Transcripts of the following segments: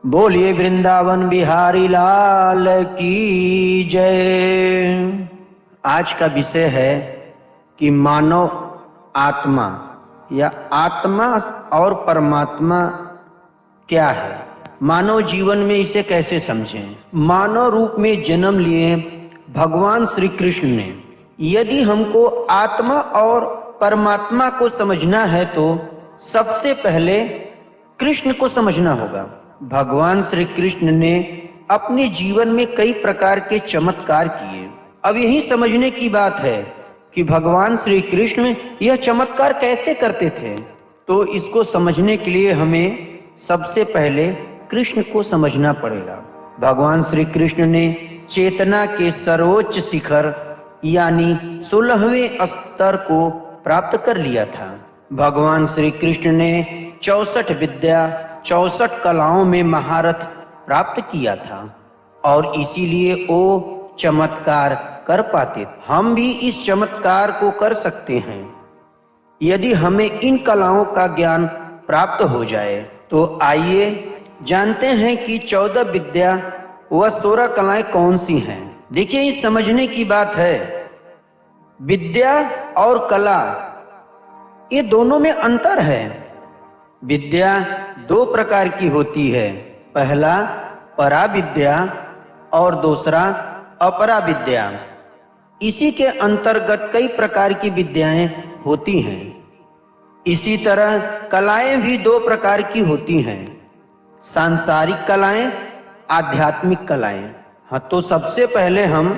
बोलिए वृंदावन बिहारी लाल की जय। आज का विषय है कि मानव आत्मा या आत्मा और परमात्मा क्या है, मानव जीवन में इसे कैसे समझें। मानव रूप में जन्म लिए भगवान श्री कृष्ण ने यदि हमको आत्मा और परमात्मा को समझना है तो सबसे पहले कृष्ण को समझना होगा। भगवान श्री कृष्ण ने अपने जीवन में कई प्रकार के चमत्कार किए। अब यही समझने की बात है कि भगवान श्री कृष्ण यह चमत्कार कैसे करते थे। तो इसको समझने के लिए हमें सबसे पहले कृष्ण को समझना पड़ेगा। भगवान श्री कृष्ण ने चेतना के सर्वोच्च शिखर यानी 16वें स्तर को प्राप्त कर लिया था। भगवान श्री कृष्ण ने 64 विद्या 64 कलाओं में महारथ प्राप्त किया था और इसीलिए वो चमत्कार कर पाते। हम भी इस चमत्कार को कर सकते हैं यदि हमें इन कलाओं का ज्ञान प्राप्त हो जाए। तो आइए जानते हैं कि 14 विद्या व 16 कलाएं कौन सी हैं। देखिए, इस समझने की बात है, विद्या और कला ये दोनों में अंतर है। विद्या दो प्रकार की होती है, पहला पराविद्या और दूसरा अपरा विद्या। इसी के अंतर्गत कई प्रकार की विद्याएं होती हैं। इसी तरह कलाएं भी दो प्रकार की होती हैं, सांसारिक कलाएं, आध्यात्मिक कलाएं। हाँ, तो सबसे पहले हम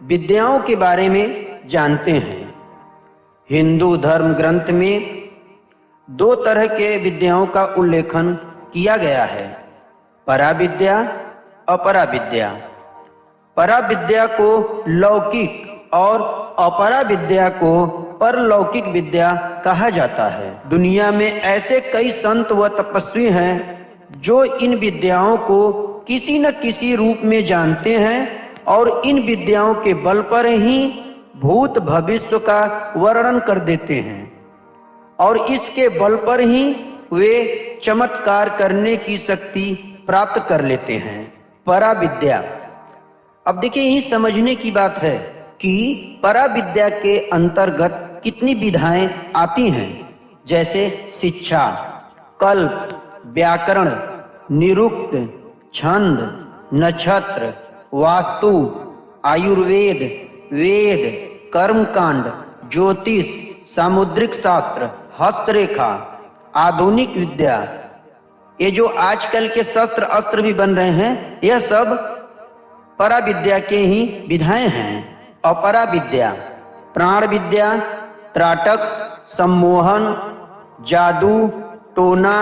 विद्याओं के बारे में जानते हैं। हिंदू धर्म ग्रंथ में दो तरह के विद्याओं का उल्लेखन किया गया है, पराविद्या, अपराविद्या। पराविद्या को लौकिक और अपराविद्या को परलौकिक विद्या कहा जाता है। दुनिया में ऐसे कई संत व तपस्वी हैं जो इन विद्याओं को किसी न किसी रूप में जानते हैं और इन विद्याओं के बल पर ही भूत भविष्य का वर्णन कर देते हैं और इसके बल पर ही वे चमत्कार करने की शक्ति प्राप्त कर लेते हैं। पराविद्या। अब देखिए, यही समझने की बात है कि पराविद्या के अंतर्गत कितनी विधाएं आती हैं, जैसे शिक्षा, कल्प, व्याकरण, निरुक्त, छंद, नक्षत्र, वास्तु, आयुर्वेद, वेद, कर्मकांड, ज्योतिष, सामुद्रिक शास्त्र, हस्तरेखा, आधुनिक विद्या। ये जो आजकल के शस्त्र अस्त्र भी बन रहे हैं, यह सब पराविद्या के ही विधाएं हैं। अपराविद्या, प्राण विद्या, त्राटक, सम्मोहन, जादू, टोना,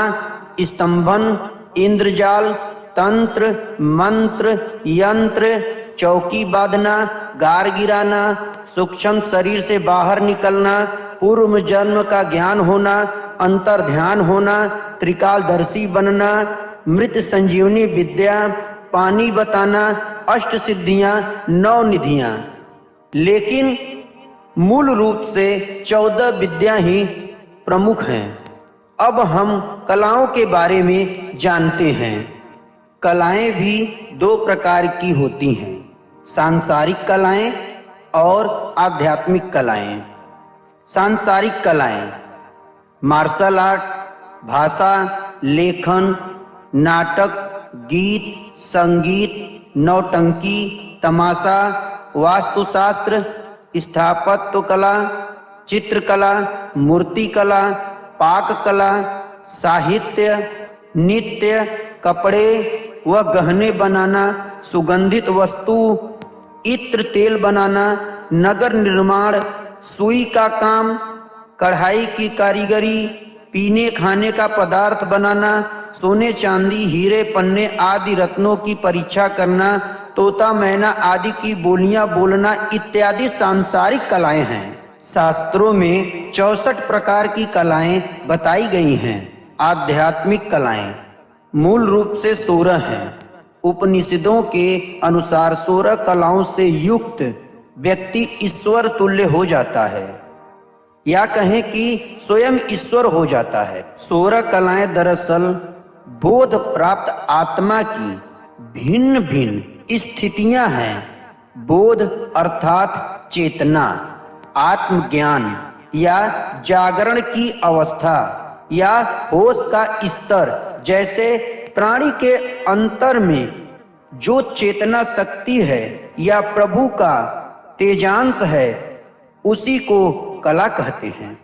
स्तंभन, इंद्रजाल, तंत्र, मंत्र, यंत्र, चौकी बांधना, गार गिराना, सूक्ष्म शरीर से बाहर निकलना, पूर्व जन्म का ज्ञान होना, अंतर ध्यान होना, त्रिकालदर्शी बनना, मृत संजीवनी विद्या, पानी बताना, अष्ट सिद्धियां, 9 निधियां। लेकिन मूल रूप से 14 विद्या ही प्रमुख हैं। अब हम कलाओं के बारे में जानते हैं। कलाएं भी दो प्रकार की होती हैं, सांसारिक कलाएं और आध्यात्मिक कलाएं। सांसारिक कलाएं मार्शल आर्ट, भाषा, लेखन, नाटक, गीत, संगीत, नौटंकी, तमाशा, वास्तुशास्त्र, स्थापत्य कला, चित्रकला, मूर्ति कला, पाक कला, साहित्य, नृत्य, कपड़े व गहने बनाना, सुगंधित वस्तु, इत्र तेल बनाना, नगर निर्माण, सुई का काम, कढ़ाई की कारीगरी, पीने खाने का पदार्थ बनाना, सोने चांदी हीरे पन्ने आदि रत्नों की परीक्षा करना, तोता मैना आदि की बोलियां बोलना इत्यादि सांसारिक कलाएं हैं। शास्त्रों में 64 प्रकार की कलाएं बताई गई हैं। आध्यात्मिक कलाएं मूल रूप से 16 हैं। उपनिषदों के अनुसार 16 कलाओं से युक्त व्यक्ति ईश्वर तुल्य हो जाता है, या कहें कि स्वयं ईश्वर हो जाता है। 16 कलाएं दरअसल बोध प्राप्त आत्मा की भिन्न भिन्न स्थितियां हैं। बोध अर्थात चेतना, आत्मज्ञान या जागरण की अवस्था या होश का स्तर। जैसे प्राणी के अंतर में जो चेतना शक्ति है या प्रभु का तेजांश है, उसी को कला कहते हैं।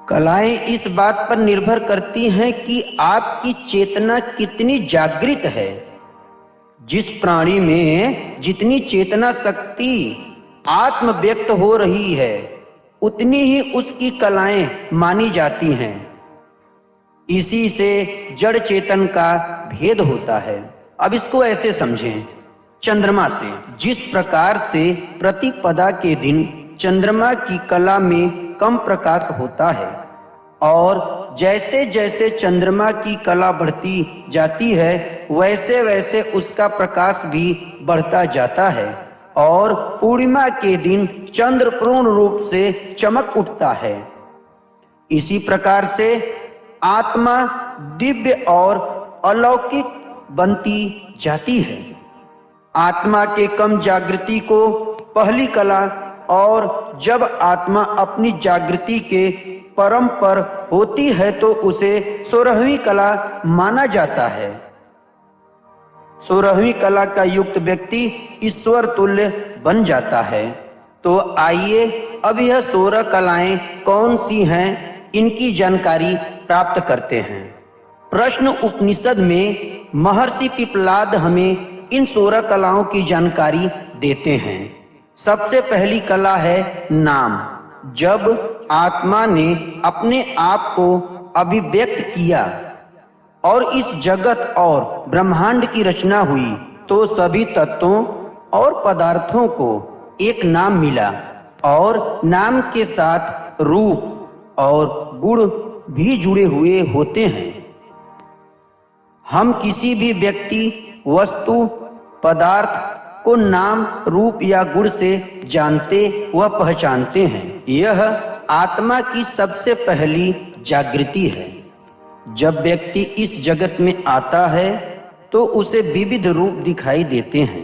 कलाएं इस बात पर निर्भर करती हैं कि आपकी चेतना कितनी जागृत है। जिस प्राणी में जितनी चेतना शक्ति आत्म व्यक्त हो रही है, उतनी ही उसकी कलाएं मानी जाती हैं। इसी से जड़ चेतन का भेद होता है। अब इसको ऐसे समझें, चंद्रमा से जिस प्रकार से प्रतिपदा के दिन चंद्रमा की कला में कम प्रकाश होता है, और जैसे जैसे चंद्रमा की कला बढ़ती जाती है, वैसे वैसे उसका प्रकाश भी बढ़ता जाता है, और पूर्णिमा के दिन चंद्र पूर्ण रूप से चमक उठता है। इसी प्रकार से आत्मा दिव्य और अलौकिक बनती जाती है। आत्मा के कम जागृति को पहली कला, और जब आत्मा अपनी जागृति के परम पर होती है तो उसे 16वीं कला माना जाता है। 16वीं कला का युक्त व्यक्ति ईश्वर तुल्य बन जाता है। तो आइए अब यह 16 कलाएं कौन सी हैं, इनकी जानकारी प्राप्त करते हैं। प्रश्न उपनिषद में महर्षि पिप्पलाद हमें इन 16 कलाओं की जानकारी देते हैं। सबसे पहली कला है नाम। जब आत्मा ने अपने आप को अभिव्यक्त किया और इस जगत और ब्रह्मांड की रचना हुई, तो सभी तत्वों और पदार्थों को एक नाम मिला, और नाम के साथ रूप और गुण भी जुड़े हुए होते हैं। हम किसी भी व्यक्ति, वस्तु, पदार्थ को नाम, रूप या गुण से जानते व पहचानते हैं। यह आत्मा की सबसे पहली जागृति है। जब व्यक्ति इस जगत में आता है तो उसे विविध रूप दिखाई देते हैं,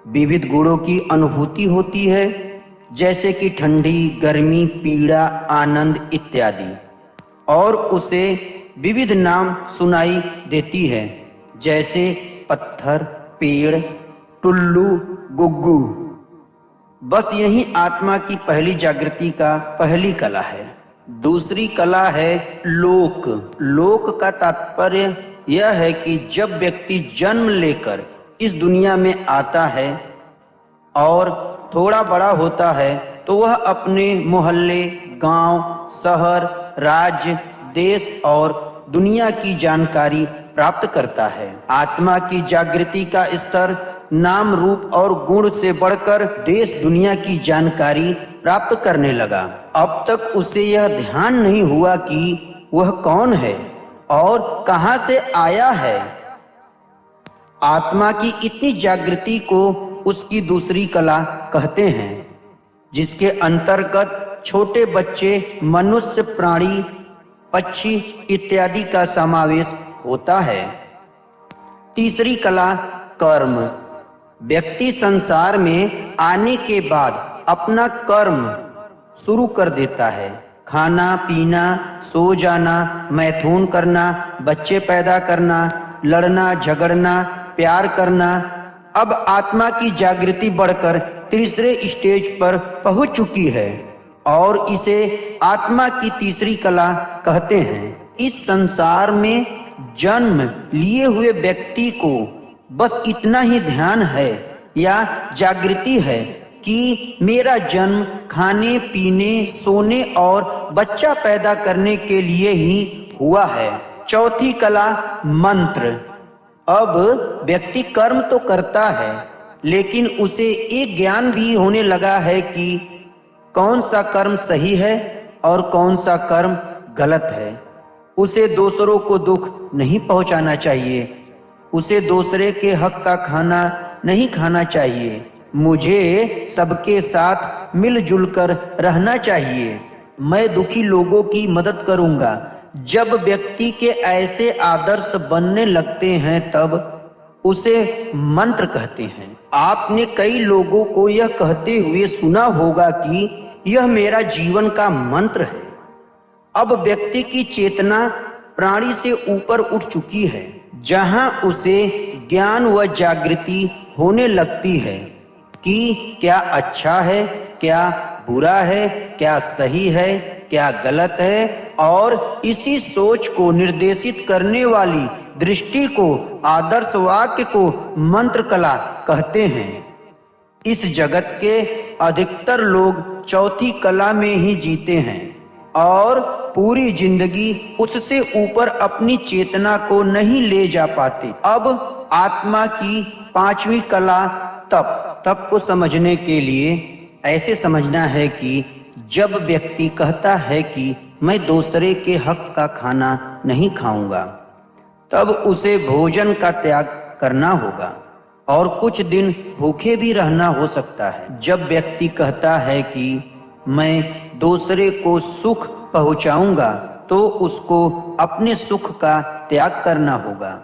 विविध गुणों की अनुभूति होती है, जैसे कि ठंडी, गर्मी, पीड़ा, आनंद इत्यादि, और उसे विविध नाम सुनाई देती है, जैसे पत्थर, पेड़, टुल्लू, गुग्गू। बस यही आत्मा की पहली जागृति का पहली कला है। दूसरी कला है लोक। लोक का तात्पर्य यह है कि जब व्यक्ति जन्म लेकर इस दुनिया में आता है और थोड़ा बड़ा होता है, तो वह अपने मोहल्ले, गांव, शहर, राज्य, देश और दुनिया की जानकारी प्राप्त करता है। आत्मा की जागृति का स्तर नाम, रूप और गुण से बढ़कर देश दुनिया की जानकारी प्राप्त करने लगा। अब तक उसे यह ध्यान नहीं हुआ कि वह कौन है और कहां से आया है। आत्मा की इतनी जागृति को उसकी दूसरी कला कहते हैं, जिसके अंतर्गत छोटे बच्चे, मनुष्य, प्राणी, पक्षी इत्यादि का समावेश होता है। तीसरी कला कर्म। व्यक्ति संसार में आने के बाद अपना कर्म शुरू कर देता है। खाना, पीना, सो जाना, मैथुन करना, बच्चे पैदा करना, लड़ना, झगड़ना, प्यार करना। अब आत्मा की जागृति बढ़कर तीसरे स्टेज पर पहुंच चुकी है और इसे आत्मा की तीसरी कला कहते हैं। इस संसार में जन्म लिए हुए व्यक्ति को बस इतना ही ध्यान है या जागृति है कि मेरा जन्म खाने, पीने, सोने और बच्चा पैदा करने के लिए ही हुआ है। चौथी कला मंत्र। अब व्यक्ति कर्म तो करता है, लेकिन उसे एक ज्ञान भी होने लगा है कि कौन सा कर्म सही है और कौन सा कर्म गलत है। उसे दूसरों को दुख नहीं पहुंचाना चाहिए, उसे दूसरे के हक का खाना नहीं खाना चाहिए, मुझे सबके साथ मिलजुल कर रहना चाहिए, मैं दुखी लोगों की मदद करूंगा, जब व्यक्ति के ऐसे आदर्श बनने लगते हैं तब उसे मंत्र कहते हैं। आपने कई लोगों को यह कहते हुए सुना होगा कि यह मेरा जीवन का मंत्र है। अब व्यक्ति की चेतना प्राणी से ऊपर उठ चुकी है, जहां उसे ज्ञान व जागृति होने लगती है कि क्या अच्छा है, क्या बुरा है, क्या सही है, क्या गलत है, और इसी सोच को निर्देशित करने वाली दृष्टि को, आदर्श वाक्य को मंत्र कला कहते हैं। इस जगत के अधिकतर लोग चौथी कला में ही जीते हैं और पूरी जिंदगी उससे ऊपर अपनी चेतना को नहीं ले जा पाते। अब आत्मा की पांचवी कला तप को समझने के लिए ऐसे समझना है कि जब व्यक्ति कहता है कि मैं दूसरे के हक का खाना नहीं खाऊंगा, तब उसे भोजन का त्याग करना होगा और कुछ दिन भूखे भी रहना हो सकता है। जब व्यक्ति कहता है कि मैं दूसरे को सुख पहुंचाऊंगा, तो उसको अपने सुख का त्याग करना होगा।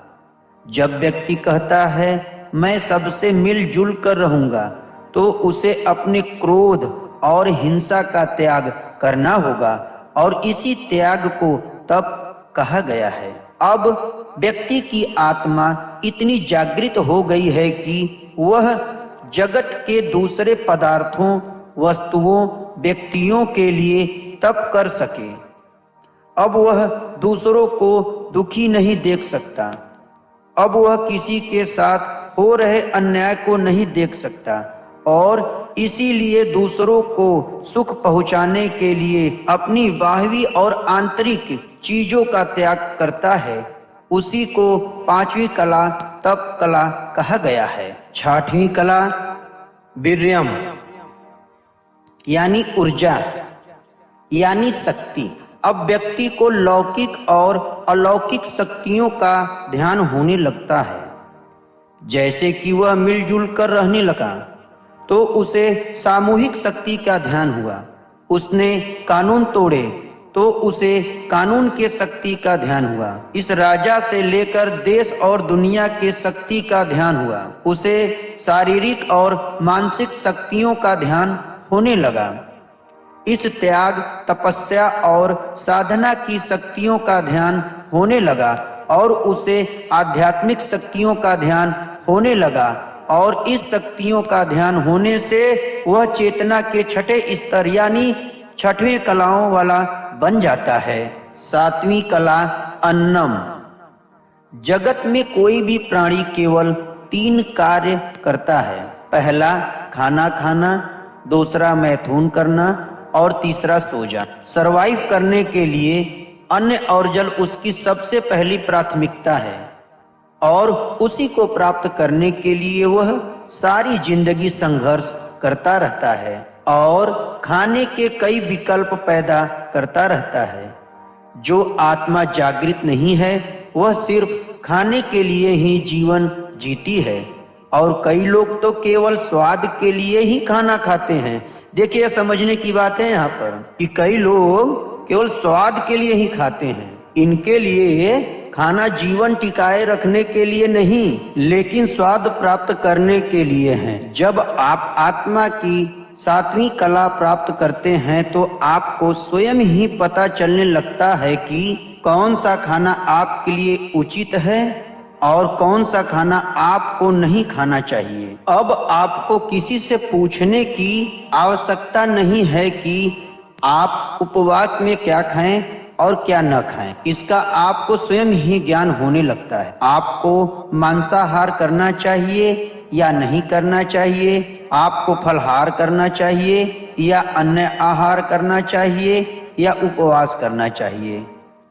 जब व्यक्ति कहता है मैं सबसे मिलजुल कर रहूंगा, तो उसे अपने क्रोध और हिंसा का त्याग करना होगा और इसी त्याग को तप कहा गया है। अब व्यक्ति की आत्मा इतनी जागृत हो गई है कि वह जगत के दूसरे पदार्थों, वस्तुओं, व्यक्तियों के लिए तप कर सके। अब वह दूसरों को दुखी नहीं देख सकता। अब वह किसी के साथ हो रहे अन्याय को नहीं देख सकता और इसीलिए दूसरों को सुख पहुंचाने के लिए अपनी बाहरी और आंतरिक चीजों का त्याग करता है। उसी को पांचवी कला तप कला कहा गया है। छठवीं कला वीर्यम यानी ऊर्जा यानी शक्ति। अब व्यक्ति को लौकिक और अलौकिक शक्तियों का ध्यान होने लगता है। जैसे कि वह मिलजुल कर रहने लगा तो उसे सामूहिक शक्ति का ध्यान हुआ। उसने कानून तोड़े तो उसे कानून के शक्ति का ध्यान हुआ। इस राजा से लेकर देश और दुनिया के शक्ति का ध्यान हुआ। उसे शारीरिक और मानसिक शक्तियों का ध्यान होने लगा। इस त्याग, तपस्या और साधना की शक्तियों का ध्यान होने लगा और उसे आध्यात्मिक शक्तियों का ध्यान होने लगा और इस शक्तियों का ध्यान होने से वह चेतना के छठे स्तर यानी छठवें कलाओं वाला बन जाता है। सातवीं कला अन्नम। जगत में कोई भी प्राणी केवल 3 कार्य करता है। पहला खाना खाना, दूसरा मैथुन करना और तीसरा सो जाना। सरवाइव करने के लिए अन्न और जल उसकी सबसे पहली प्राथमिकता है और उसी को प्राप्त करने के लिए वह सारी जिंदगी संघर्ष करता रहता है और खाने के कई विकल्प पैदा करता रहता है। जो आत्मा जागृत नहीं है वह सिर्फ खाने के लिए ही जीवन जीती है और कई लोग तो केवल स्वाद के लिए ही खाना खाते हैं। देखिए, समझने की बात है यहाँ पर कि कई लोग केवल स्वाद के लिए ही खाते हैं। इनके लिए खाना जीवन टिकाए रखने के लिए नहीं, लेकिन स्वाद प्राप्त करने के लिए है। जब आप आत्मा की सातवीं कला प्राप्त करते हैं तो आपको स्वयं ही पता चलने लगता है कि कौन सा खाना आपके लिए उचित है और कौन सा खाना आपको नहीं खाना चाहिए। अब आपको किसी से पूछने की आवश्यकता नहीं है कि आप उपवास में क्या खाएं और क्या न खाएं। इसका आपको स्वयं ही ज्ञान होने लगता है। आपको मांसाहार करना चाहिए या नहीं करना चाहिए, आपको फलाहार करना चाहिए या अन्य आहार करना चाहिए या उपवास करना चाहिए।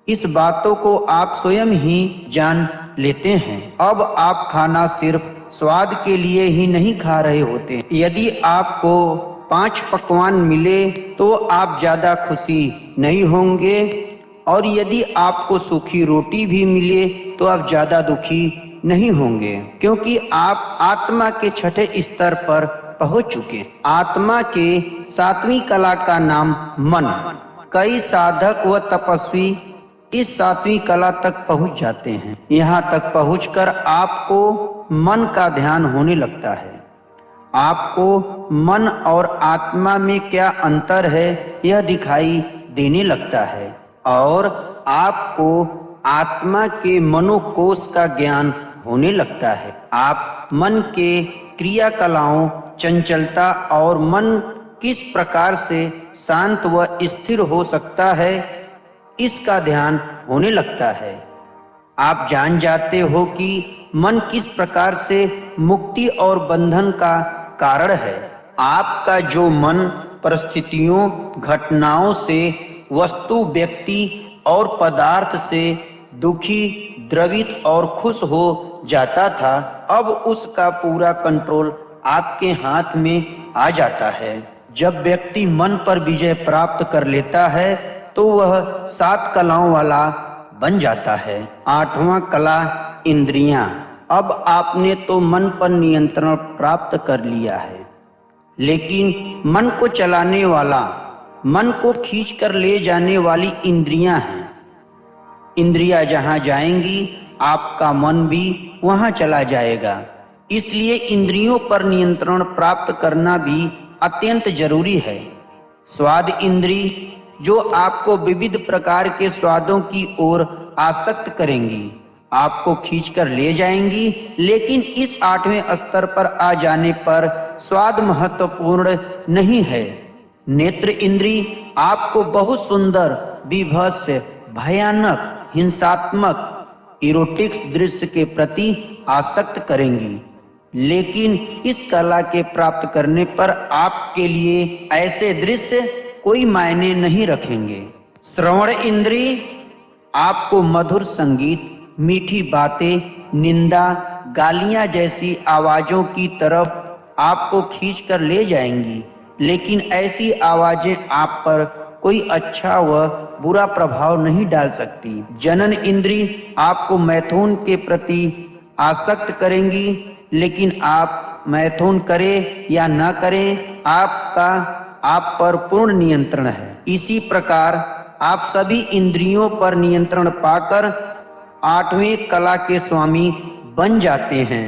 इस बातों को आप स्वयं ही जान लेते हैं। अब आप खाना सिर्फ स्वाद के लिए ही नहीं खा रहे होते। यदि आपको 5 पकवान मिले तो आप ज्यादा खुशी नहीं होंगे और यदि आपको सूखी रोटी भी मिले तो आप ज्यादा दुखी नहीं होंगे, क्योंकि आप आत्मा के छठे स्तर पर पहुंच चुके। आत्मा के सातवीं कला का नाम मन। कई साधक व तपस्वी इस सातवीं कला तक पहुंच जाते हैं। यहाँ तक पहुंचकर आपको मन का ध्यान होने लगता है। आपको मन और आत्मा में क्या अंतर है यह दिखाई देने लगता है और आपको आत्मा के मनोकोश का ज्ञान होने लगता है। आप मन के क्रियाकलापों, चंचलता और मन किस प्रकार से शांत व स्थिर हो सकता है इसका ध्यान होने लगता है। आप जान जाते हो कि मन किस प्रकार से मुक्ति और बंधन का कारण है। आपका जो मन परिस्थितियों, घटनाओं से, वस्तु, व्यक्ति और पदार्थ से दुखी, द्रवित और खुश हो जाता था, अब उसका पूरा कंट्रोल आपके हाथ में आ जाता है। जब व्यक्ति मन पर विजय प्राप्त कर लेता है तो वह 7 कलाओं वाला बन जाता है। 8वां कला इंद्रियां। अब आपने तो मन पर नियंत्रण प्राप्त कर लिया है, लेकिन मन को चलाने वाला, मन को खींच कर ले जाने वाली इंद्रियां हैं। इंद्रियां जहां जाएंगी आपका मन भी वहां चला जाएगा। इसलिए इंद्रियों पर नियंत्रण प्राप्त करना भी अत्यंत जरूरी है। स्वाद इंद्री जो आपको विविध प्रकार के स्वादों की ओर आसक्त करेंगी, आपको खींचकर ले जाएंगी, लेकिन इस 8वें स्तर पर आ जाने पर स्वाद महत्वपूर्ण नहीं है। नेत्र इंद्री आपको बहुत सुंदर, विभत्स, भयानक, हिंसात्मक, इरोटिक्स दृश्य के प्रति आसक्त करेंगी, लेकिन इस कला के प्राप्त करने पर आपके लिए ऐसे दृश्य कोई मायने नहीं रखेंगे। श्रवण इंद्री आपको मधुर संगीत, मीठी बातें, निंदा, गालियां जैसी आवाजों की तरफ आपको खींचकर ले जाएंगी, लेकिन ऐसी आवाजें आप पर कोई अच्छा व बुरा प्रभाव नहीं डाल सकती। जनन इंद्री आपको मैथुन के प्रति आसक्त करेंगी, लेकिन आप मैथुन करें या न करें, आपका आप पर पूर्ण नियंत्रण है। इसी प्रकार आप सभी इंद्रियों पर नियंत्रण पाकर 8वें कला के स्वामी बन जाते हैं।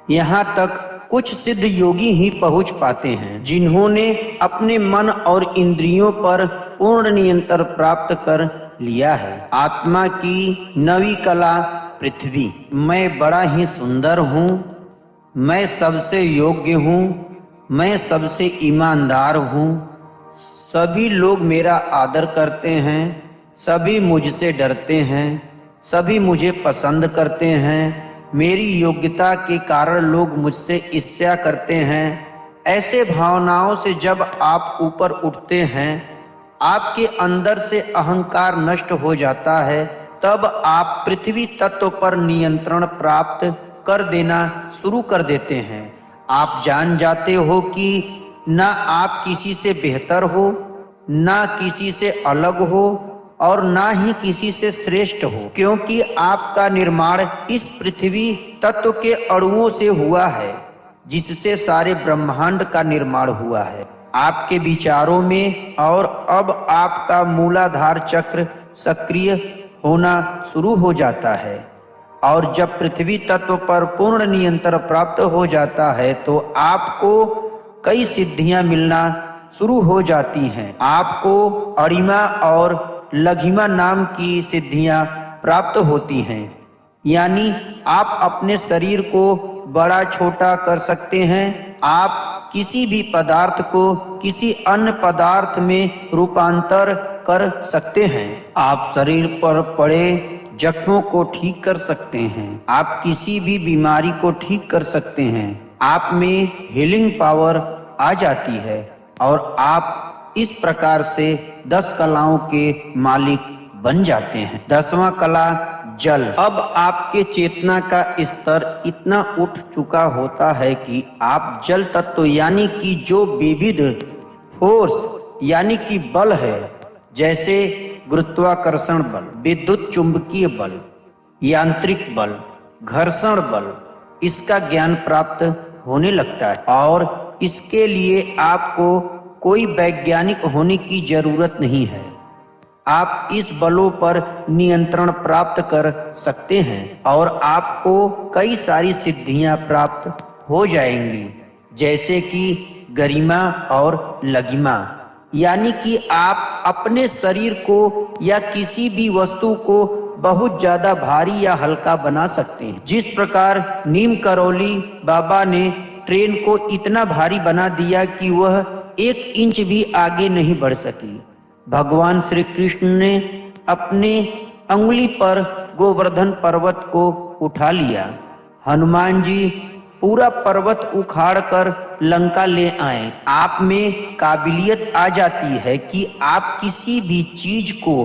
यहाँ तक कुछ सिद्ध योगी ही पहुंच पाते हैं, जिन्होंने अपने मन और इंद्रियों पर पूर्ण नियंत्रण प्राप्त कर लिया है। आत्मा की 9वीं कला पृथ्वी। मैं बड़ा ही सुंदर हूँ, मैं सबसे योग्य हूँ, मैं सबसे ईमानदार हूँ, सभी लोग मेरा आदर करते हैं, सभी मुझसे डरते हैं, सभी मुझे पसंद करते हैं, मेरी योग्यता के कारण लोग मुझसे ईर्ष्या करते हैं। ऐसे भावनाओं से जब आप ऊपर उठते हैं, आपके अंदर से अहंकार नष्ट हो जाता है, तब आप पृथ्वी तत्व पर नियंत्रण प्राप्त कर देना शुरू कर देते हैं। आप जान जाते हो कि न आप किसी से बेहतर हो, न किसी से अलग हो और न ही किसी से श्रेष्ठ हो, क्योंकि आपका निर्माण इस पृथ्वी तत्व के अणुओं से हुआ है, जिससे सारे ब्रह्मांड का निर्माण हुआ है। आपके विचारों में और अब आपका मूलाधार चक्र सक्रिय होना शुरू हो जाता है, और जब पृथ्वी तत्व पर पूर्ण नियंत्रण प्राप्त हो जाता है तो आपको कई सिद्धियां मिलना शुरू हो जाती हैं। आपको अरिमा और लघिमा नाम की सिद्धियां प्राप्त होती हैं, यानी आप अपने शरीर को बड़ा छोटा कर सकते हैं। आप किसी भी पदार्थ को किसी अन्य पदार्थ में रूपांतर कर सकते हैं। आप शरीर पर पड़े जख्मों को ठीक कर सकते हैं। आप किसी भी बीमारी को ठीक कर सकते हैं। आप में हीलिंग पावर आ जाती है और आप इस प्रकार से 10 कलाओं के मालिक बन जाते हैं। 10वां कला जल। अब आपके चेतना का स्तर इतना उठ चुका होता है कि आप जल तत्व यानी कि जो विविध फोर्स यानी कि बल है, जैसे गुरुत्वाकर्षण बल, विद्युत चुंबकीय बल, यांत्रिक बल, घर्षण बल, इसका ज्ञान प्राप्त होने लगता है, और इसके लिए आपको कोई वैज्ञानिक होने की जरूरत नहीं है। आप इस बलों पर नियंत्रण प्राप्त कर सकते हैं और आपको कई सारी सिद्धियां प्राप्त हो जाएंगी, जैसे कि गरिमा और लगिमा, यानी कि आप अपने शरीर को या किसी भी वस्तु को बहुत ज्यादा भारी या हल्का बना सकते हैं। जिस प्रकार नीम करौली बाबा ने ट्रेन को इतना भारी बना दिया कि वह 1 इंच भी आगे नहीं बढ़ सकी। भगवान श्री कृष्ण ने अपने अंगुली पर गोवर्धन पर्वत को उठा लिया। हनुमान जी पूरा पर्वत उखाड़कर लंका ले आए। आप में काबिलियत आ जाती है कि आप किसी भी चीज को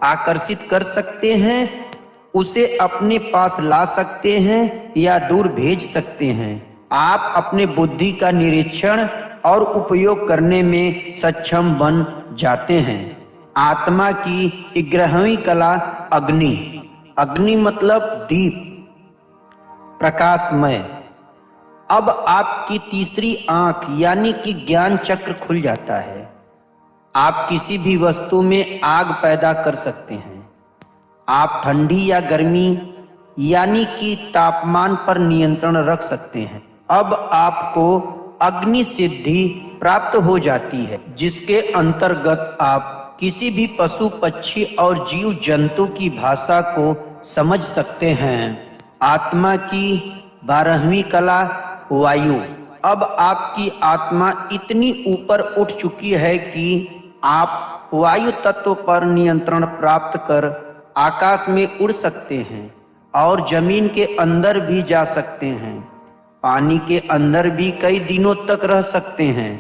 आकर्षित कर सकते हैं, उसे अपने पास ला सकते हैं या दूर भेज सकते हैं। आप अपने बुद्धि का निरीक्षण और उपयोग करने में सक्षम बन जाते हैं। आत्मा की 11वीं कला अग्नि। अग्नि मतलब दीप, प्रकाशमय। अब आपकी तीसरी आंख यानी कि ज्ञान चक्र खुल जाता है। आप किसी भी वस्तु में आग पैदा कर सकते हैं। आप ठंडी या गर्मी यानी कि तापमान पर नियंत्रण रख सकते हैं। अब आपको अग्नि सिद्धि प्राप्त हो जाती है, जिसके अंतर्गत आप किसी भी पशु पक्षी और जीव जंतु की भाषा को समझ सकते हैं। आत्मा की 12वीं कला वायु। अब आपकी आत्मा इतनी ऊपर उठ चुकी है कि आप वायु तत्व पर नियंत्रण प्राप्त कर आकाश में उड़ सकते हैं और जमीन के अंदर भी जा सकते हैं। पानी के अंदर भी कई दिनों तक रह सकते हैं।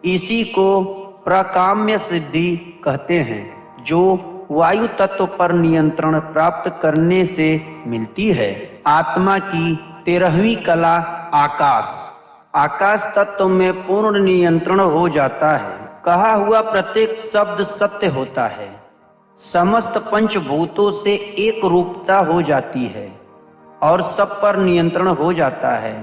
इसी को प्रकाम्य सिद्धि कहते हैं, जो वायु तत्व पर नियंत्रण प्राप्त करने से मिलती है। आत्मा की 13वीं कला आकाश। आकाश तत्व में पूर्ण नियंत्रण हो जाता है। कहा हुआ प्रत्येक शब्द सत्य होता है। समस्त पंचभूतों से एक रूपता हो जाती है और सब पर नियंत्रण हो जाता है।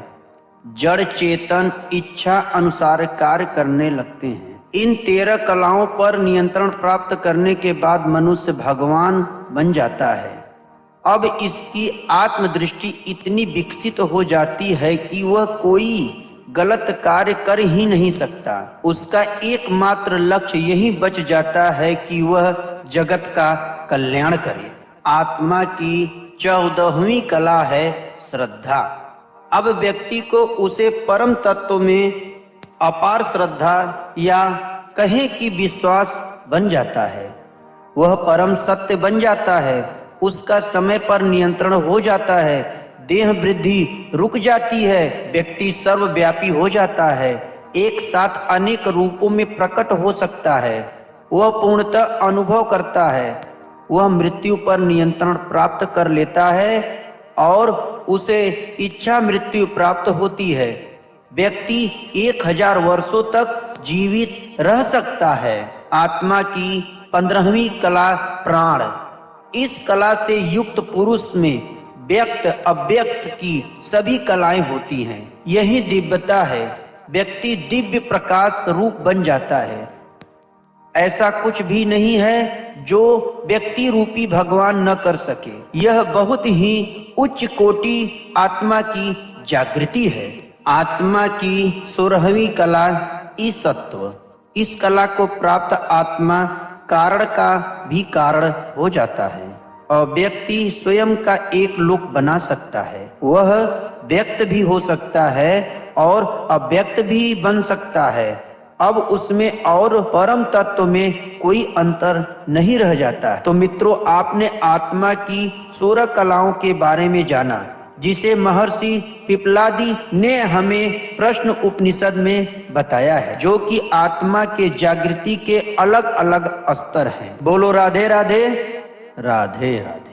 जड़ चेतन इच्छा अनुसार कार्य करने लगते हैं। इन 13 कलाओं पर नियंत्रण प्राप्त करने के बाद मनुष्य भगवान बन जाता है। अब इसकी आत्मदृष्टि इतनी विकसित हो जाती है कि वह कोई गलत कार्य कर ही नहीं सकता। उसका एकमात्र लक्ष्य यही बच जाता है कि वह जगत का कल्याण करे। आत्मा की 14वीं कला है श्रद्धा। अब व्यक्ति को उसे परम तत्व में अपार श्रद्धा या कहें कि विश्वास बन जाता है। वह परम सत्य बन जाता है। उसका समय पर नियंत्रण हो जाता है। देह वृद्धि रुक जाती है। व्यक्ति सर्वव्यापी हो जाता है। एक साथ अनेक रूपों में प्रकट हो सकता है। वह पूर्णतः अनुभव करता है। वह मृत्यु पर नियंत्रण प्राप्त कर लेता है और उसे इच्छा मृत्यु प्राप्त होती है। व्यक्ति 1000 वर्षों तक जीवित रह सकता है। आत्मा की 15वीं कला प्राण। इस कला से युक्त पुरुष में व्यक्त अव्यक्त की सभी कलाएं होती हैं। यही दिव्यता है। व्यक्ति दिव्य प्रकाश रूप बन जाता है। ऐसा कुछ भी नहीं है जो व्यक्ति रूपी भगवान न कर सके। यह बहुत ही उच्च कोटि आत्मा की जागृति है। आत्मा की 16वीं कला ईसत्व। इस कला को प्राप्त आत्मा कारण का भी कारण हो जाता है और व्यक्ति स्वयं का एक लोक बना सकता है। वह व्यक्त भी हो सकता है और अव्यक्त भी बन सकता है। अब उसमें और परम तत्व में कोई अंतर नहीं रह जाता। तो मित्रों, आपने आत्मा की 16 कलाओं के बारे में जाना, जिसे महर्षि पिपलादी ने हमें प्रश्न उपनिषद में बताया है, जो कि आत्मा के जागृति के अलग अलग स्तर हैं। बोलो राधे राधे, राधे राधे।